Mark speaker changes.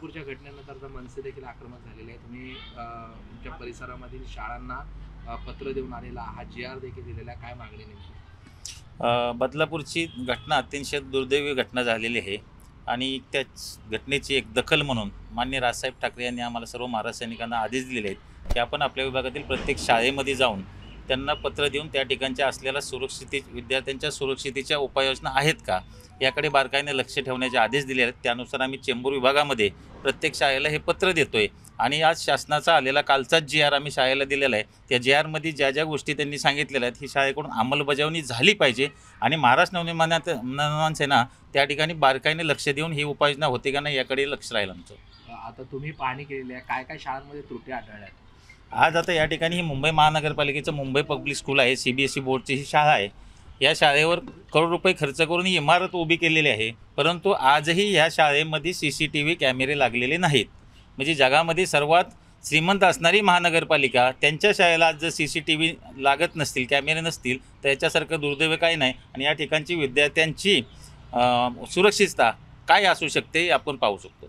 Speaker 1: बदलापूरच्या घटनेनंतर आता मनसे देखील आक्रमक झालेले आहे. तुम्ही तुमच्या परिसरामधील शाळांना पत्र देऊन आलेला आहात, GR देखील दिलेला आहे. काय मागणी नेमकी?
Speaker 2: बदलापूरची घटना अतिशय दुर्दैवी घटना झालेली आहे आणि त्याच घटनेची एक दखल म्हणून माननीय राजसाहेब ठाकरे यांनी आम्हाला सर्व महाराज सैनिकांना आदेश दिलेले आहेत की आपण आपल्या विभागातील प्रत्येक शाळेमध्ये जाऊन त्यांना पत्र देऊन त्या ठिकाणच्या असलेल्या विद्यार्थ्यांच्या सुरक्षितेच्या उपाययोजना आहेत का याकडे बारकाईने लक्ष ठेवण्याचे आदेश दिले आहेत. त्यानुसार आम्ही चेंबूर विभागामध्ये प्रत्येक शाळेला हे पत्र देतोय आणि आज शासनाचा आलेला कालचाच GR आम्ही शाळेला दिलेला आहे. त्या GRमध्ये ज्या ज्या गोष्टी त्यांनी सांगितलेल्या आहेत ही शाळेकडून अंमलबजावणी झाली पाहिजे आणि महाराष्ट्र नवनिर्माण सेना त्या ठिकाणी बारकाईने लक्ष देऊन ही उपाययोजना होते का नाही याकडे लक्ष राहील आमचं.
Speaker 1: आता तुम्ही पाहणी केलेली आहे, काय काय शाळांमध्ये त्रुटी आढळल्या आहेत?
Speaker 2: आज आता या ठिकाणी ही मुंबई महानगरपालिकेचं मुंबई पब्लिक स्कूल आहे, CBSE बोर्डची ही शाळा आहे. या शाळेवर करोड रुपये खर्च करून ही इमारत उभी केलेली आहे, परंतु आजही ह्या शाळेमध्ये CCTV कॅमेरे लागलेले नाहीत. म्हणजे जगामध्ये सर्वात श्रीमंत असणारी महानगरपालिका त्यांच्या शाळेला आज जर CCTV लागत नसतील, कॅमेरे नसतील तर याच्यासारखं दुर्दैव काही नाही. आणि या ठिकाणची विद्यार्थ्यांची सुरक्षितता काय असू शकते आपण पाहू शकतो.